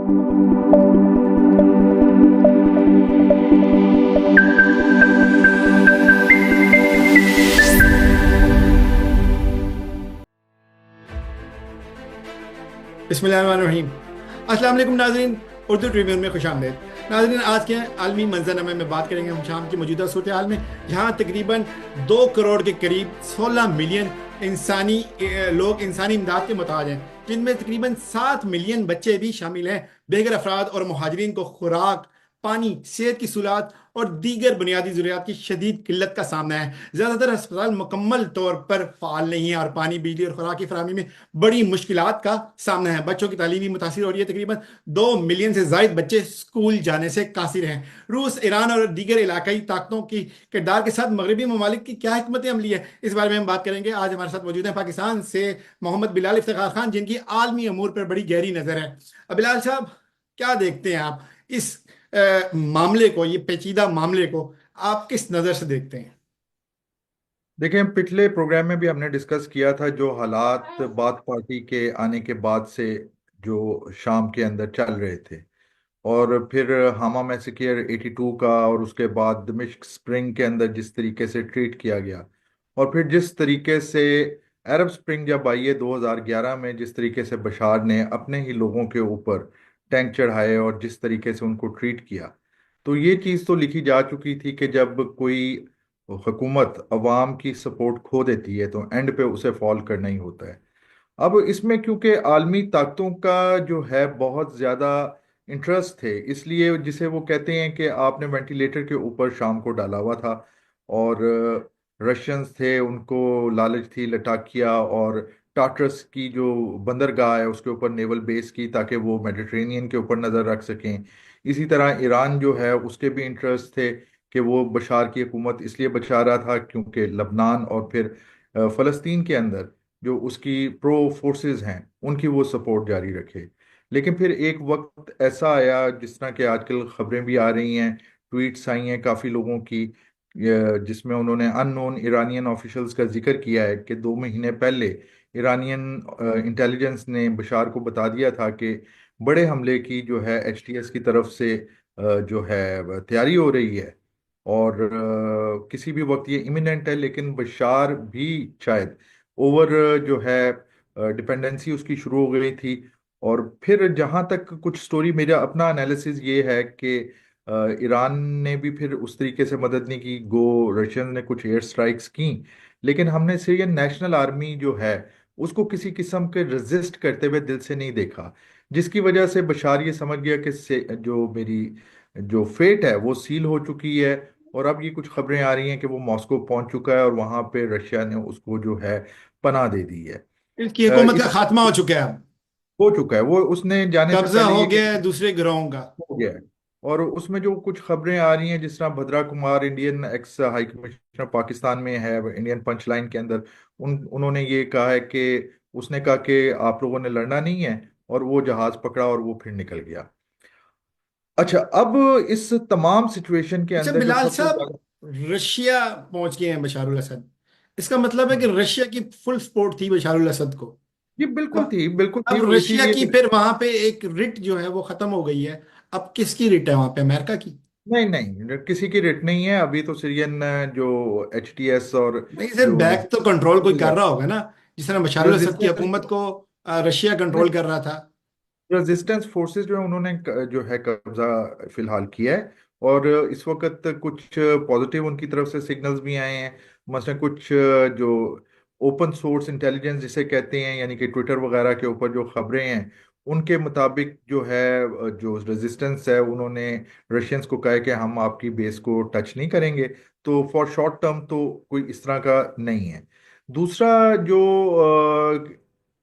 बिस्मिल्लाहिर्रहमानिर्रहीम। अस्सलाम वालेकुम नाज़रीन, उर्दू ट्रिब्यून में खुशामदीद। नाज़रीन, आज के आलमी मंजरनामे में बात करेंगे हम शाम की मौजूदा सूरत हाल में, जहाँ तकरीबन 2 करोड़ के करीब 16 मिलियन लोग इंसानी इमदाद के मोहताज हैं, जिनमें तकरीबन 7 मिलियन बच्चे भी शामिल हैं। बेघर अफराद और मुहाजिरीन को खुराक, पानी, सेहत की सहूलत और दीगर बुनियादी ज़रूरियात की शदीद किल्लत का सामना है। ज़्यादातर अस्पताल मुकम्मल तौर पर फ़ाल नहीं है और पानी, बिजली और खुराक की फराहमी में बड़ी मुश्किलात का सामना है। बच्चों की तालीम भी मुतासिर हो रही है। तकरीबन 2 मिलियन से ज़ायद बच्चे स्कूल जाने से कासिर हैं। रूस, ईरान और दीगर इलाकाई ताकतों की किरदार के साथ मगरबी ममालिक की क्या हिकमत अमली है, इस बारे में हम बात करेंगे। आज हमारे साथ मौजूद हैं पाकिस्तान से मोहम्मद बिलाल इफ्तिखार खान, जिनकी आलमी अमूर पर बड़ी गहरी नज़र है। बिलाल साहब, क्या देखते हैं आप इस मामले को, ये पेचीदा मामले को आप किस नज़र से देखते हैं? देखिए, हम पिछले प्रोग्राम में भी हमने डिस्कस किया था जो हालात बाथ पार्टी के आने के बाद से जो शाम के अंदर चल रहे थे, और फिर हामा मैसेकियर 82 का, और उसके बाद दमिश्क स्प्रिंग के अंदर जिस तरीके से ट्रीट किया गया, और फिर जिस तरीके से अरब स्प्रिंग जब आई है 2011 में, जिस तरीके से बशार ने अपने ही लोगों के ऊपर टैंक चढ़ाए और जिस तरीके से उनको ट्रीट किया, तो ये चीज़ तो लिखी जा चुकी थी कि जब कोई हुकूमत अवाम की सपोर्ट खो देती है तो एंड पे उसे फॉल करना ही होता है। अब इसमें क्योंकि आलमी ताकतों का जो है बहुत ज़्यादा इंटरेस्ट थे, इसलिए जिसे वो कहते हैं कि आपने वेंटिलेटर के ऊपर शाम को डाला हुआ था, और रशियंस थे, उनको लालच थी लटाकिया और टाटरस की जो बंदरगाह है उसके ऊपर नेवल बेस की, ताकि वो मेडिटेरेनियन के ऊपर नज़र रख सकें। इसी तरह ईरान जो है उसके भी इंटरेस्ट थे कि वो बशार की हुकूमत इसलिए बचा रहा था क्योंकि लबनान और फिर फ़लस्तीन के अंदर जो उसकी प्रो फोर्सेस हैं उनकी वो सपोर्ट जारी रखे। लेकिन फिर एक वक्त ऐसा आया, जिस तरह के आजकल खबरें भी आ रही हैं, ट्वीट्स आई हैं काफ़ी लोगों की, जिसमें उन्होंने अननोन ईरानियन ऑफिशियल्स का जिक्र किया है कि 2 महीने पहले ईरानियन इंटेलिजेंस ने बशार को बता दिया था कि बड़े हमले की जो है एचटीएस की तरफ से जो है तैयारी हो रही है, और किसी भी वक्त ये इमिनेंट है। लेकिन बशार भी शायद ओवर जो है डिपेंडेंसी उसकी शुरू हो गई थी। और फिर जहाँ तक कुछ स्टोरी, मेरा अपना एनालिसिस ये है कि ईरान ने भी फिर उस तरीके से मदद नहीं की, गो रशियन ने कुछ एयर स्ट्राइक्स की, लेकिन हमने सीरियन नेशनल आर्मी जो है उसको किसी किस्म के रेजिस्ट करते हुए दिल से नहीं देखा, जिसकी वजह से बशार ये समझ गया कि जो मेरी जो फेट है वो सील हो चुकी है। और अब ये कुछ खबरें आ रही हैं कि वो मॉस्को पहुंच चुका है और वहां पे रशिया ने उसको जो है पनाह दे दी है। इसकी हुकूमत का इस खात्मा हो चुका है अब, हो चुका है, वो उसने जाने से कब्जा पहले हो ये गया है दूसरे ग्रोहों का। हो गया है। और उसमें जो कुछ खबरें आ रही हैं, जिस तरह Bhadra Kumar, Indian ex high commissioner Pakistan में है, इंडियन पंच लाइन के अंदर, उन्होंने ये कहा है कि उसने कहा कि आप लोगों ने लड़ना नहीं है, और वो जहाज पकड़ा और वो फिर निकल गया। अच्छा, अब इस तमाम सिचुएशन के अच्छा अंदर जो बिलाल सबसे साहब, ज्यादा, रशिया पहुंच गए हैं बशार अल असद, इसका मतलब है कि रशिया की फुल सपोर्ट थी बशार अल असद को। ये अब बिल्कुल थी अब वो, रशिया की इसीलिए। फिर वहां पे एक रिट जो है वो खत्म हो गई है। अब किसकी रिट है वहां पे, अमेरिका की? नहीं नहीं, किसी की रिट नहीं है अभी तो। सीरियन जो एचटीएस और नहीं सर, जो बैक तो कंट्रोल कोई कर रेजिस्टेंस रहा होगा ना, जिस तरह बशार अल असद की रेजिस्टेंस हुकूमत को रशिया कंट्रोल कर रहा था। रेजिस्टेंस फोर्सेस जो है उन्होंने जो है कब्जा फिलहाल किया है। और इस वक्त कुछ पॉजिटिव उनकी तरफ से सिग्नल्स भी आए हैं। मसलन कुछ जो ओपन सोर्स इंटेलिजेंस जिसे कहते हैं, यानी कि ट्विटर वगैरह के ऊपर जो खबरें हैं, उनके मुताबिक जो है जो रेजिस्टेंस है उन्होंने रशियंस को कहा है कि हम आपकी बेस को टच नहीं करेंगे। तो फॉर शॉर्ट टर्म तो कोई इस तरह का नहीं है। दूसरा जो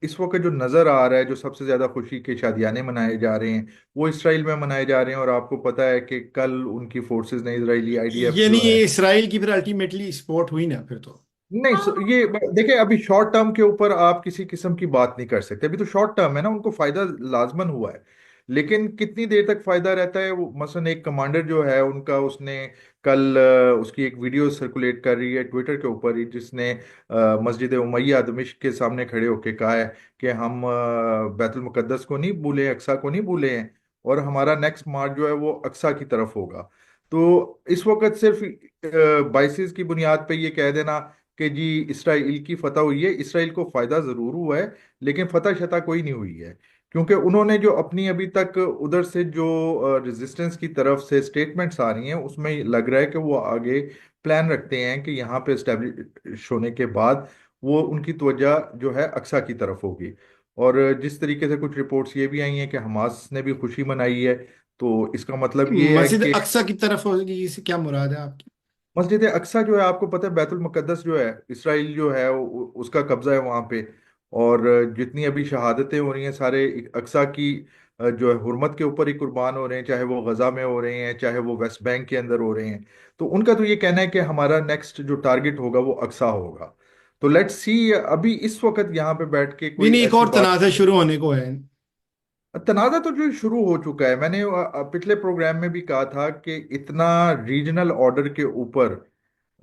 इस वक्त जो नज़र आ रहा है, जो सबसे ज़्यादा खुशी के शादियाने मनाए जा रहे हैं वो इसराइल में मनाए जा रहे हैं। और आपको पता है कि कल उनकी फोर्सेस ने, इसराइली आईडीएफ ये जो नहीं, है, ये इसराइल की फिर अल्टीमेटली सपोर्ट हुई ना फिर तो। नहीं ये देखिए, अभी शॉर्ट टर्म के ऊपर आप किसी किस्म की बात नहीं कर सकते। अभी तो शॉर्ट टर्म है ना, उनको फायदा लाजमन हुआ है। लेकिन कितनी देर तक फायदा रहता है वो, मसलन एक कमांडर जो है उनका, उसने कल उसकी एक वीडियो सर्कुलेट कर रही है ट्विटर के ऊपर ही, जिसने मस्जिद उमैया दमिश्क के सामने खड़े होकर कहा है कि हम बैतुल मुकद्दस को नहीं भूले, अक्सा को नहीं भूले हैं, और हमारा नेक्स्ट मार्च जो है वो अक्सा की तरफ होगा। तो इस वक्त सिर्फ बाइसिस की बुनियाद पे ये कह देना कि जी इसराइल की फतह हुई है, इसराइल को फायदा जरूर हुआ है, लेकिन फतह शतह कोई नहीं हुई है। क्योंकि उन्होंने जो अपनी अभी तक उधर से जो रेजिस्टेंस की तरफ से स्टेटमेंट्स आ रही हैं, उसमें लग रहा है कि वो आगे प्लान रखते हैं कि यहाँ पे एस्टेब्लिश होने के बाद वो उनकी तवज्जो जो है अक्सा की तरफ होगी। और जिस तरीके से कुछ रिपोर्ट्स ये भी आई हैं कि हमास ने भी खुशी मनाई है, तो इसका मतलब ये है मस्जिद कि अक्सा की तरफ होगी, इससे क्या मुराद है आपकी? मस्जिद अक्सा जो है, आपको पता है बैतुल मुकद्दस जो है, इसराइल जो है उसका कब्जा है वहाँ पे। और जितनी अभी शहादतें हो रही हैं सारे अक्सा की जो है हुर्मत के ऊपर ही कुर्बान हो रहे हैं, चाहे वो गजा में हो रहे हैं चाहे वो वेस्ट बैंक के अंदर हो रहे हैं। तो उनका तो ये कहना है कि हमारा नेक्स्ट जो टारगेट होगा वो अक्सा होगा। तो लेट्स सी, अभी इस वक्त यहाँ पे बैठ के भी कोई नहीं, एक ऐसी और बात, तनाज़ा शुरू होने को है। तनाज़ा तो जो शुरू हो चुका है, मैंने पिछले प्रोग्राम में भी कहा था कि इतना रीजनल ऑर्डर के ऊपर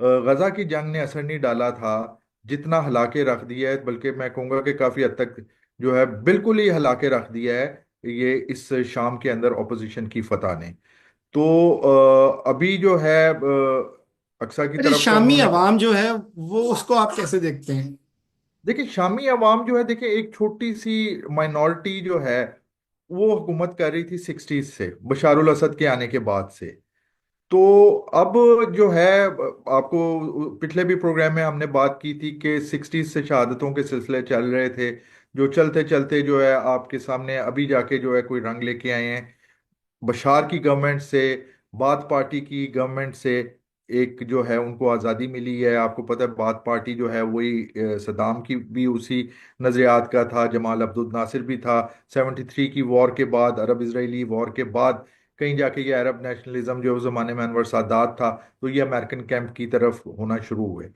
गजा की जंग ने असर नहीं डाला था जितना हिला के रख दिया है, बल्कि मैं कहूँगा कि काफ़ी हद तक जो है बिल्कुल ही हिला के रख दिया है ये इस शाम के अंदर ऑपोजिशन की फतह ने। तो अभी जो है अक्सा की अच्छा, तरफ का शामी उन्होंने, अवाम जो है वो उसको आप कैसे देखते हैं? देखिए शामी अवाम जो है, देखिए एक छोटी सी माइनॉरिटी जो है वो हुकूमत कर रही थी 60s से, बशारुल असद के आने के बाद से। तो अब जो है, आपको पिछले भी प्रोग्राम में हमने बात की थी कि 60s से शहादतों के सिलसिले चल रहे थे, जो चलते चलते जो है आपके सामने अभी जाके जो है कोई रंग लेके आए हैं बशार की गवर्नमेंट से, बाथ पार्टी की गवर्नमेंट से। एक जो है उनको आज़ादी मिली है, आपको पता है बाथ पार्टी जो है वही सद्दाम की भी उसी नज़रियात का था, जमाल अब्दुल नासिर भी था। 73 की वॉर के बाद, अरब इसराइली वॉर के बाद कहीं जाके ये अरब नेशनलिज्म जो उस जमाने में अनवर सादात था, तो ये अमेरिकन कैंप की तरफ होना शुरू हुए।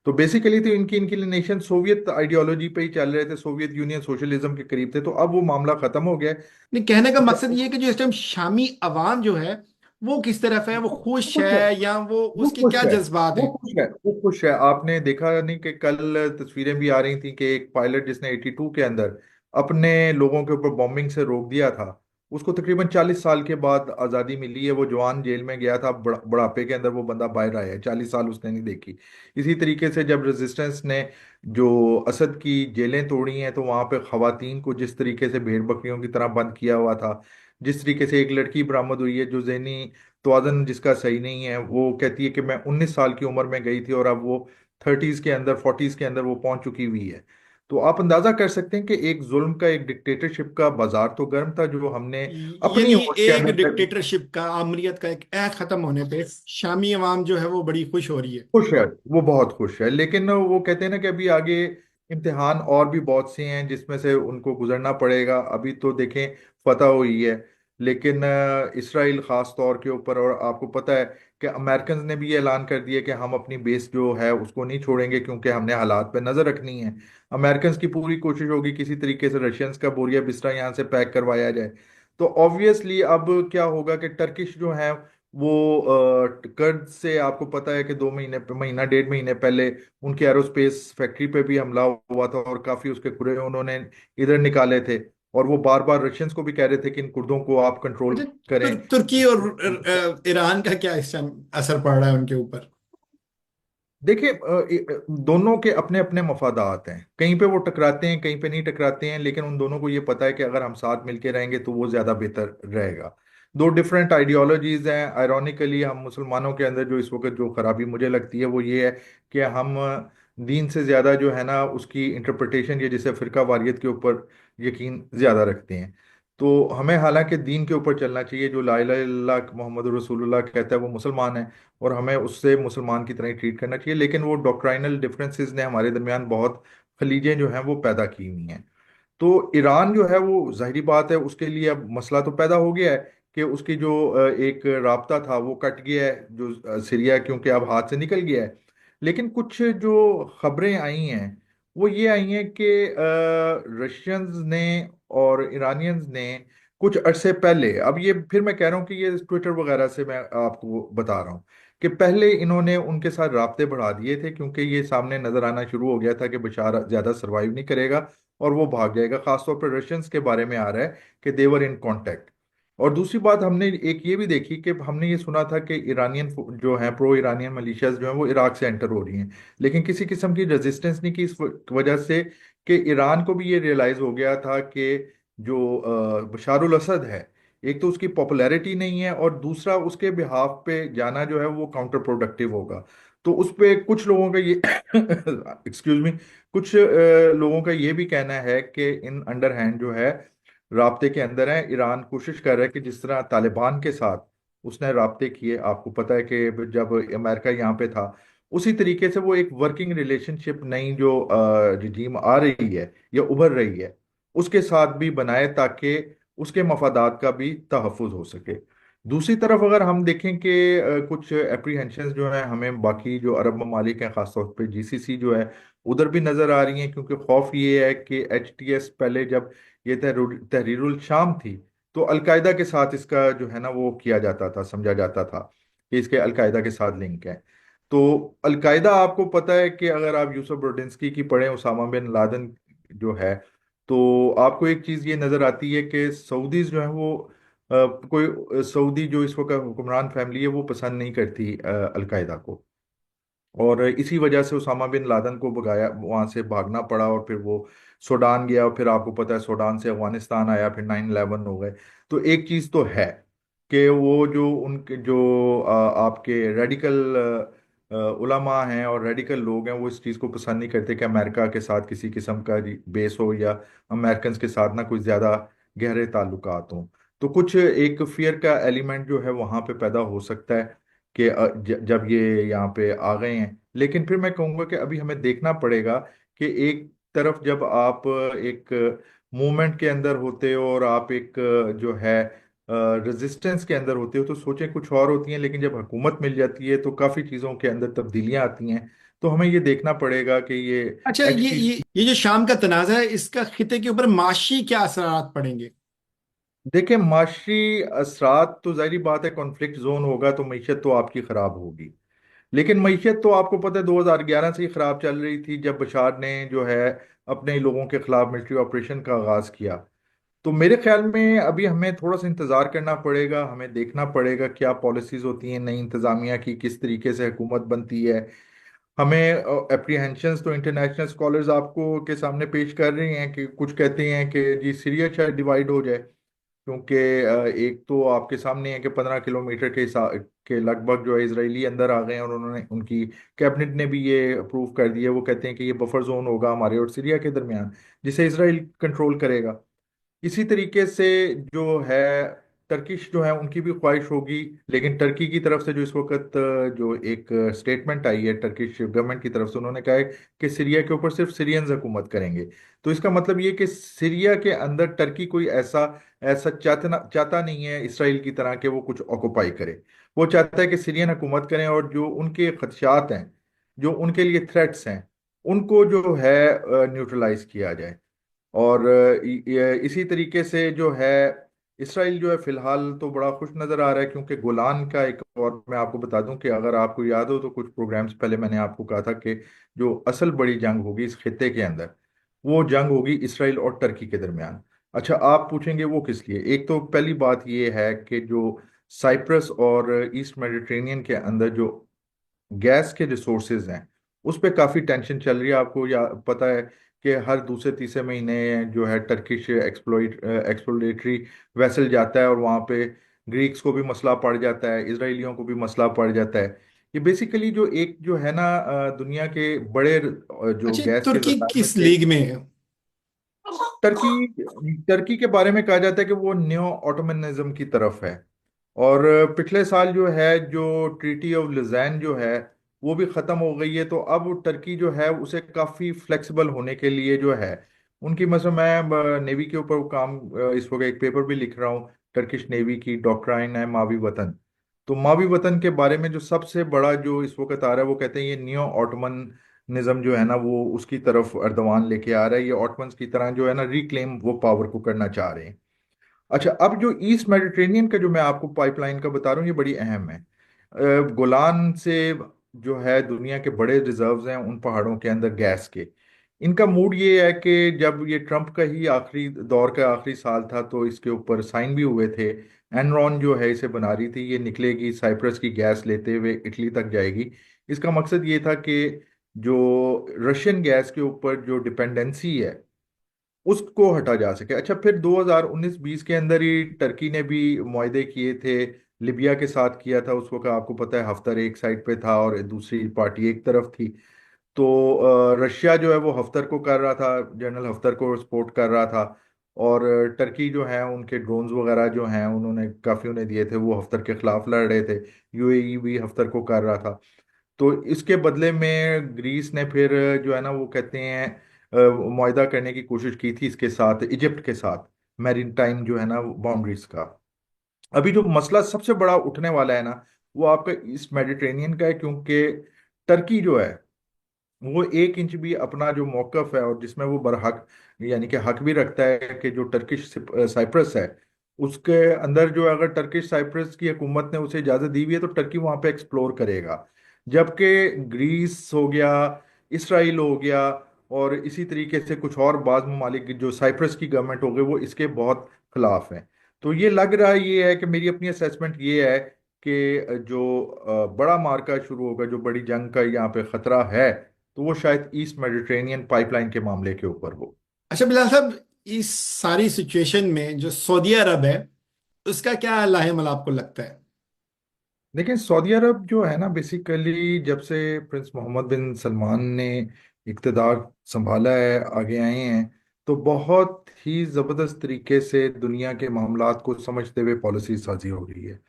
तो बेसिकली तो इनकी इंक्लिनेशन सोवियत आइडियोलॉजी पे ही चल रहे थे, सोवियत यूनियन सोशलिज्म के करीब थे। तो अब वो मामला खत्म हो गया है। नहीं, कहने का मकसद तो ये है कि जो इस टाइम शामी अवाम जो है वो किस तरफ है, वो खुश खुश है, है या वो वो उसके खुश क्या है, जज्बात वो हैं? खुश है, वो खुश है। आपने देखा नहीं कि कल तस्वीरें भी आ रही थी कि एक पायलट जिसने 82 के अंदर अपने लोगों के ऊपर बॉम्बिंग से रोक दिया था, उसको तकरीबन 40 साल के बाद आज़ादी मिली है। वो जवान जेल में गया था, बुढ़ापे के अंदर वो बंदा बाहर आया है, 40 साल उसने नहीं देखी। इसी तरीके से जब रेजिस्टेंस ने जो असद की जेलें तोड़ी हैं, तो वहाँ पे खवातीन को जिस तरीके से भेड़ बकरियों की तरह बंद किया हुआ था, जिस तरीके से एक लड़की बरामद हुई है जो जहनी तवाज़ुन जिसका सही नहीं है, वो कहती है कि मैं 19 साल की उम्र में गई थी और अब वो 30s के अंदर 40s के अंदर वो पहुंच चुकी हुई है। तो आप अंदाजा कर सकते हैं कि एक जुल्म का, एक डिक्टेटरशिप का बाजार तो गर्म था जो हमने अपनी यानी होश के एक अंदर। डिक्टेटरशिप का, आमरीत का एक ऐड खत्म होने पे शामी अवाम जो है वो बड़ी खुश हो रही है। खुश है, वो बहुत खुश है, लेकिन वो कहते हैं ना कि अभी आगे इम्तिहान और भी बहुत से हैं जिसमें से उनको गुजरना पड़ेगा। अभी तो देखें फतह हुई है, लेकिन इसराइल खास तौर के ऊपर, और आपको पता है कि अमेरिकन ने भी ये ऐलान कर दिया कि हम अपनी बेस जो है उसको नहीं छोड़ेंगे, क्योंकि हमने हालात पे नजर रखनी है। अमेरिकन की पूरी कोशिश होगी किसी तरीके से रशियंस का बोरिया बिस्तरा यहाँ से पैक करवाया जाए। तो ऑब्वियसली अब क्या होगा कि टर्किश जो है वो कर्द से, आपको पता है कि 2 महीने, महीना 1.5 महीने पहले उनके एरोस्पेस फैक्ट्री पे भी हमला हुआ था और काफी उसके कुरे उन्होंने इधर निकाले थे। और वो बार बार रशियंस को भी कह रहे थे कि इन कुर्दों को आप कंट्रोल अच्छा, करें। तुर्की और ईरान का क्या इस टाइम असर पड़ रहा है उनके ऊपर? देखिए दोनों के अपने अपने मफादात हैं, कहीं पे वो टकराते हैं कहीं पे नहीं टकराते हैं, लेकिन उन दोनों को ये पता है कि अगर हम साथ मिलके रहेंगे तो वो ज्यादा बेहतर रहेगा। दो डिफरेंट आइडियोलॉजीज हैं। आयरॉनिकली हम मुसलमानों के अंदर जो इस वक्त जो खराबी मुझे लगती है वो ये है कि हम दीन से ज्यादा जो है ना उसकी इंटरप्रिटेशन, ये जिसे फिरका वारियत के ऊपर यकीन ज्यादा रखते हैं। तो हमें हालांकि दीन के ऊपर चलना चाहिए, जो ला इलाहा इल्लल्लाह मोहम्मद रसूलुल्लाह कहता है वो मुसलमान है, और हमें उससे मुसलमान की तरह ही ट्रीट करना चाहिए। लेकिन वो डॉक्ट्राइनल डिफरेंसेस ने हमारे दरमियान बहुत खलीजें जो हैं वो पैदा की हुई हैं। तो ईरान जो है वो जाहिर बात है उसके लिए अब मसला तो पैदा हो गया है कि उसकी जो एक राब्ता था वो कट गया है, जो सीरिया, क्योंकि अब हाथ से निकल गया है। लेकिन कुछ जो खबरें आई हैं वो ये आई हैं कि रशियंस ने और ईरानियंस ने कुछ अरसे पहले, अब ये फिर मैं कह रहा हूँ कि ये ट्विटर वगैरह से मैं आपको बता रहा हूँ कि पहले इन्होंने उनके साथ राब्ते बढ़ा दिए थे, क्योंकि ये सामने नजर आना शुरू हो गया था कि बशार ज्यादा सरवाइव नहीं करेगा और वो भाग जाएगा। खासतौर पर रशियंस के बारे में आ रहा है कि देवर इन कांटेक्ट। और दूसरी बात हमने एक ये भी देखी कि हमने ये सुना था कि ईरानियन जो हैं, प्रो ईरानियन मिलिशियाज जो हैं वो इराक से एंटर हो रही हैं, लेकिन किसी किस्म की रेजिस्टेंस नहीं की, इस वजह से कि ईरान को भी ये रियलाइज हो गया था कि जो बशारुल असद है, एक तो उसकी पॉपुलैरिटी नहीं है, और दूसरा उसके बिहाफ पे जाना जो है वो काउंटर प्रोडक्टिव होगा। तो उस पे कुछ लोगों का ये एक्सक्यूज मी, कुछ लोगों का ये भी कहना है कि इन अंडर हैंड जो है राब्ते के अंदर है, ईरान कोशिश कर रहा है कि जिस तरह तालिबान के साथ उसने राब्ते किए, आपको पता है कि जब अमेरिका यहाँ पे था, उसी तरीके से वो एक वर्किंग रिलेशनशिप नई जो रिजीम आ रही है या उभर रही है उसके साथ भी बनाए, ताकि उसके मफादात का भी तहफ़्फ़ुज़ हो सके। दूसरी तरफ अगर हम देखें कि कुछ एप्रीहेंशंस जो हैं हमें बाकी जो अरब ममालिक हैं, ख़ासतौर पे जीसीसी जो है उधर भी नज़र आ रही हैं, क्योंकि खौफ ये है कि एचटीएस पहले जब ये तहरीरुल शाम थी, तो अलकायदा के साथ इसका जो है ना वो किया जाता था, समझा जाता था कि इसके अलकायदा के साथ लिंक है। तो अलकायदा, आपको पता है कि अगर आप यूसुफ ब्रोडिंस्की की पढ़ें, उसामा बिन लादेन जो है, तो आपको एक चीज़ ये नज़र आती है कि सऊदीज जो है वो कोई सऊदी जो इस वक्त हुक्मरान फैमिली है वो पसंद नहीं करती अलकायदा को, और इसी वजह से उसामा बिन लादेन को भगाया, वहां से भागना पड़ा, और फिर वो सूडान गया, और फिर आपको पता है सूडान से अफगानिस्तान आया, फिर 9/11 हो गए। तो एक चीज़ तो है कि वो जो उनके जो आपके रेडिकल उलमा हैं और रेडिकल लोग हैं, वो इस चीज़ को पसंद नहीं करते कि अमेरिका के साथ किसी किस्म का बेस हो, या अमेरिकन के साथ ना कुछ ज़्यादा गहरे ताल्लुकात हों। तो कुछ एक फियर का एलिमेंट जो है वहाँ पे पैदा हो सकता है कि जब ये यहाँ पे आ गए हैं। लेकिन फिर मैं कहूँगा कि अभी हमें देखना पड़ेगा कि एक तरफ जब आप एक मूवमेंट के अंदर होते हो, और आप एक जो है रेजिस्टेंस के अंदर होते हो, तो सोचें कुछ और होती हैं, लेकिन जब हुकूमत मिल जाती है तो काफ़ी चीज़ों के अंदर तब्दीलियां आती हैं। तो हमें ये देखना पड़ेगा कि ये अच्छा, एचटी ये जो शाम का तनाज़ा है, इसका खिते के ऊपर माशी क्या असरात पड़ेंगे? देखिए, माशी असरात तो जाहिर बात है, कॉन्फ्लिक्ट जोन होगा तो मीशत तो आपकी खराब होगी। लेकिन मीशत तो आपको पता है 2011 से ही खराब चल रही थी, जब बशार ने जो है अपने ही लोगों के खिलाफ मिलिट्री ऑपरेशन का आगाज किया। तो मेरे ख्याल में अभी हमें थोड़ा सा इंतजार करना पड़ेगा, हमें देखना पड़ेगा क्या पॉलिसीज होती हैं नई इंतजामिया की, किस तरीके से हुकूमत बनती है। हमें एप्रीहेंशंस तो इंटरनेशनल स्कॉलर्स आपको के सामने पेश कर रहे हैं कि कुछ कहते हैं कि जी सीरिया शायद डिवाइड हो जाए, क्योंकि एक तो आपके सामने है कि 15 किलोमीटर के लगभग जो है इसराइली अंदर आ गए हैं, और उन्होंने उनकी कैबिनेट ने भी ये अप्रूव कर दिया। वो कहते हैं कि ये बफर जोन होगा हमारे और सीरिया के दरमियान, जिसे इसराइल कंट्रोल करेगा। इसी तरीके से जो है टर्किश जो है उनकी भी ख्वाहिश होगी, लेकिन टर्की की तरफ से जो इस वक्त जो एक स्टेटमेंट आई है टर्किश गवर्नमेंट की तरफ से, उन्होंने कहा है कि सीरिया के ऊपर सिर्फ सीरियंस हुकूमत करेंगे। तो इसका मतलब ये कि सीरिया के अंदर टर्की कोई ऐसा ऐसा चाहता नहीं है इसराइल की तरह कि वो कुछ ऑक्युपाई करे। वो चाहता है कि सीरियन हुकूमत करें, और जो उनके खदशात हैं, जो उनके लिए थ्रेट्स हैं, उनको जो है न्यूट्रलाइज किया जाए। और इसी तरीके से जो है इसराइल जो है फिलहाल तो बड़ा खुश नजर आ रहा है, क्योंकि गोलान का एक, और मैं आपको बता दूं कि अगर आपको याद हो तो कुछ प्रोग्राम्स पहले मैंने आपको कहा था कि जो असल बड़ी जंग होगी इस खित्ते के अंदर, वो जंग होगी इसराइल और टर्की के दरमियान। अच्छा, आप पूछेंगे वो किस लिए। एक तो पहली बात ये है कि जो साइप्रस और ईस्ट मेडिटेरेनियन के अंदर जो गैस के रिसोर्सेज हैं, उस पर काफ़ी टेंशन चल रही है। आपको या पता है कि हर दूसरे तीसरे महीने जो है टर्किश एक्सप्लोरेटरी वेसल जाता है, और वहाँ पे ग्रीक्स को भी मसला पड़ जाता है, इसराइलियों को भी मसला पड़ जाता है। ये बेसिकली जो एक जो है ना दुनिया के बड़े जो अच्छा, गैस के तुर्की ज़खायर में किस से, लीग में है? टर्की टर्की के बारे में कहा जाता है कि वो न्यो ऑटोमनिज्म की तरफ है। और पिछले साल जो है जो ट्रीटी ऑफ लिज़ैन जो है वो भी ख़त्म हो गई है, तो अब टर्की जो है उसे काफ़ी फ्लेक्सिबल होने के लिए जो है उनकी, मतलब मैं नेवी के ऊपर काम इस वक्त एक पेपर भी लिख रहा हूँ, टर्किश नेवी की डॉक्ट्राइन है मावी वतन। तो मावी वतन के बारे में जो सबसे बड़ा जो इस वक्त आ रहा है, वो कहते हैं ये नियो ऑटोमन निज़म जो है ना वो उसकी तरफ अर्दवान लेके आ रहा है, ये ऑटमन्स की तरह जो है ना रिक्लेम वो पावर को करना चाह रहे हैं। अच्छा, अब जो ईस्ट मेडिटेरेनियन का जो मैं आपको पाइपलाइन का बता रहा हूँ, ये बड़ी अहम है। गोलान से जो है दुनिया के बड़े रिजर्व्स हैं उन पहाड़ों के अंदर गैस के। इनका मूड ये है कि जब ये ट्रंप का ही आखिरी दौर का आखिरी साल था, तो इसके ऊपर साइन भी हुए थे एनरॉन जो है इसे बना रही थी, ये निकलेगी साइप्रस की गैस लेते हुए इटली तक जाएगी। इसका मकसद ये था कि जो रशियन गैस के ऊपर जो डिपेंडेंसी है उसको हटा जा सके। अच्छा, फिर 2019-20 के अंदर ही टर्की ने भी मुआहदे किए थे, लिबिया के साथ किया था। उस वक्त आपको पता है हफ्तर एक साइड पे था और दूसरी पार्टी एक तरफ थी। तो रशिया जो है वो हफ्तर को कर रहा था, जनरल हफ्तर को सपोर्ट कर रहा था। और टर्की जो है उनके ड्रोन्स वगैरह जो हैं उन्होंने काफ़ी उन्हें दिए थे, वो हफ्तर के खिलाफ लड़ रहे थे। यूएई भी हफ्तर को कर रहा था। तो इसके बदले में ग्रीस ने फिर जो है ना वो कहते हैं मुआहदा करने की कोशिश की थी इसके साथ, इजिप्ट के साथ, मैरीन टाइम जो है ना बाउंड्रीज का। अभी जो मसला सबसे बड़ा उठने वाला है ना वो आपका ईस्ट मेडिटेरेनियन का है, क्योंकि टर्की जो है वो 1 इंच भी अपना जो मौकफ है और जिसमें वो बरहक यानी कि हक भी रखता है कि जो टर्किश साइप्रस है उसके अंदर जो अगर टर्किश साइप्रस की हुकूमत ने उसे इजाज़त दी हुई है तो टर्की वहाँ पे एक्सप्लोर करेगा। जबकि ग्रीस हो गया, इसराइल हो गया, और इसी तरीके से कुछ और बाज़ ममालिक जो साइप्रस की गवर्नमेंट हो गई वो इसके बहुत खिलाफ हैं। तो ये लग रहा है, ये है कि मेरी अपनी असेसमेंट ये है कि जो बड़ा मार्का शुरू होगा, जो बड़ी जंग का यहाँ पे खतरा है, तो वो शायद ईस्ट मेडिटेरेनियन पाइपलाइन के मामले के ऊपर हो। अच्छा बिलाल साहब, इस सारी सिचुएशन में जो सऊदी अरब है उसका क्या लाहेमल आपको लगता है? लेकिन सऊदी अरब जो है ना बेसिकली जब से प्रिंस मोहम्मद बिन सलमान ने इक़्तिदार संभाला है, आगे आए हैं, तो बहुत ही ज़बरदस्त तरीके से दुनिया के मामलात को समझते हुए पॉलिसी साजी हो रही है।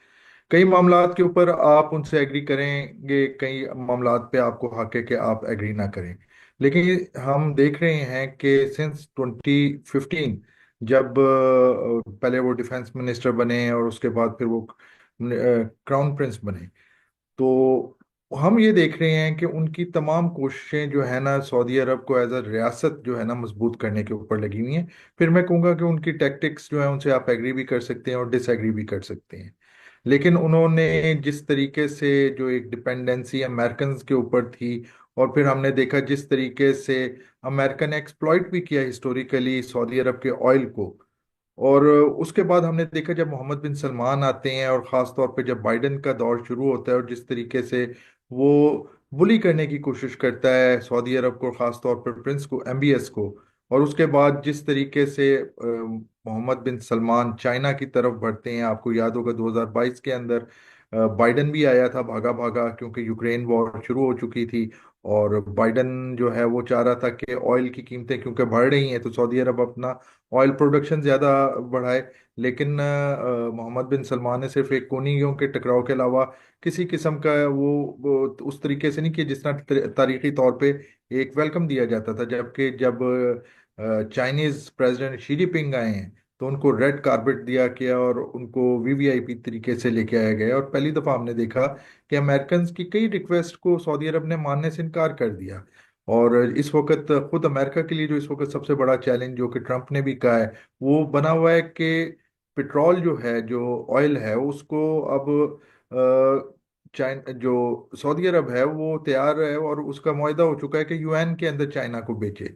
कई मामलात के ऊपर आप उनसे एग्री करेंगे, कई मामलात पे आपको हक है कि आप एग्री ना करें। लेकिन हम देख रहे हैं कि सिंस 2015, जब पहले वो डिफेंस मिनिस्टर बने और उसके बाद फिर वो क्राउन प्रिंस बने, तो हम ये देख रहे हैं कि उनकी तमाम कोशिशें जो है ना सऊदी अरब को एज अ रियासत जो है ना मजबूत करने के ऊपर लगी हुई हैं। फिर मैं कहूँगा कि उनकी टैक्टिक्स जो है उनसे आप एग्री भी कर सकते हैं और डिसएग्री भी कर सकते हैं। लेकिन उन्होंने जिस तरीके से जो एक डिपेंडेंसी अमेरिकन के ऊपर थी, और फिर हमने देखा जिस तरीके से अमेरिकन एक्सप्लॉइट भी किया हिस्टोरिकली सऊदी अरब के ऑयल को। और उसके बाद हमने देखा जब मोहम्मद बिन सलमान आते हैं और ख़ास तौर पे जब बाइडन का दौर शुरू होता है और जिस तरीके से वो बुली करने की कोशिश करता है सऊदी अरब को, ख़ास तौर पर प्रिंस को, एमबीएस को। और उसके बाद जिस तरीके से मोहम्मद बिन सलमान चाइना की तरफ बढ़ते हैं, आपको याद होगा 2022 के अंदर बाइडन भी आया था भागा भागा, क्योंकि यूक्रेन वॉर शुरू हो चुकी थी। और बाइडन जो है वो चाह रहा था कि ऑयल की कीमतें क्योंकि बढ़ रही हैं तो सऊदी अरब अपना ऑयल प्रोडक्शन ज़्यादा बढ़ाए। लेकिन मोहम्मद बिन सलमान ने सिर्फ एक कोनियों के टकराव के अलावा किसी किस्म का वो उस तरीके से नहीं किया जिस तरह तारीखी तौर पे एक वेलकम दिया जाता था। जबकि जब चाइनीज प्रेसिडेंट शी जिनपिंग आए हैं तो उनको रेड कारपेट दिया गया और उनको वीवीआईपी तरीके से लेके आया गया, और पहली दफ़ा हमने देखा कि अमेरिकन की कई रिक्वेस्ट को सऊदी अरब ने मानने से इनकार कर दिया। और इस वक्त खुद अमेरिका के लिए जो इस वक्त सबसे बड़ा चैलेंज जो कि ट्रंप ने भी कहा है वो बना हुआ है कि पेट्रोल जो है, जो ऑयल है, उसको अब चाइना जो सऊदी अरब है वो तैयार है और उसका मुआहदा हो चुका है कि यूएन के अंदर चाइना को बेचे।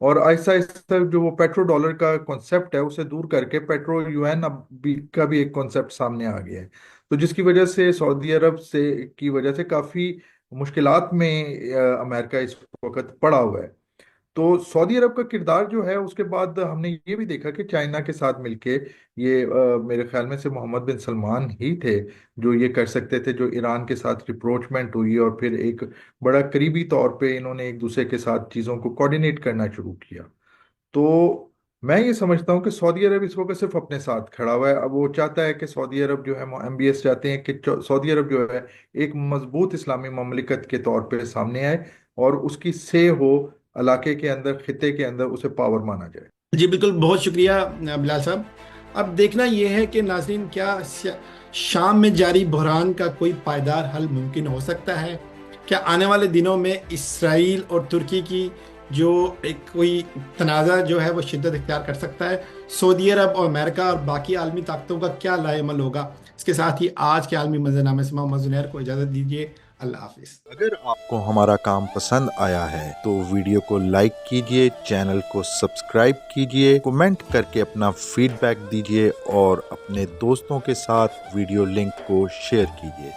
और आहिस्ता आहिस्ता जो वो पेट्रो डॉलर का कॉन्सेप्ट है उसे दूर करके पेट्रो यूएन अब भी का भी एक कॉन्सेप्ट सामने आ गया है। तो जिसकी वजह से सऊदी अरब से की वजह से काफ़ी मुश्किलात में अमेरिका इस वक्त पड़ा हुआ है। तो सऊदी अरब का किरदार जो है उसके बाद हमने ये भी देखा कि चाइना के साथ मिलके ये मेरे ख्याल में से मोहम्मद बिन सलमान ही थे जो ये कर सकते थे, जो ईरान के साथ रिप्रोचमेंट हुई और फिर एक बड़ा करीबी तौर पे इन्होंने एक दूसरे के साथ चीज़ों को कोऑर्डिनेट करना शुरू किया। तो मैं ये समझता हूँ कि सऊदी अरब इस वक्त सिर्फ अपने साथ खड़ा हुआ है। अब वो चाहता है कि सऊदी अरब जो है, एमबीएस चाहते हैं कि सऊदी अरब जो है एक मजबूत इस्लामी ममलिकत के तौर पे सामने आए और उसकी से हो इलाके के अंदर, खिते के अंदर उसे पावर माना जाए। जी बिल्कुल, बहुत शुक्रिया बिलाल साहब। अब देखना यह है कि नाज़रीन, क्या शाम में जारी बहरान का कोई पायदार हल मुमकिन हो सकता है? क्या आने वाले दिनों में इसराइल और तुर्की की जो एक कोई तनाज़ा जो है वो शिद्दत इख्तियार कर सकता है? सऊदी अरब और अमेरिका और बाकी आलमी ताकतों का क्या लाएमल होगा? इसके साथ ही आज के आलमी मंजरनामे से मोहम्मद जुनैर को इजाज़त दीजिए। अल्लाह हाफिज़। अगर आपको हमारा काम पसंद आया है तो वीडियो को लाइक कीजिए, चैनल को सब्सक्राइब कीजिए, कमेंट करके अपना फीडबैक दीजिए और अपने दोस्तों के साथ वीडियो लिंक को शेयर कीजिए।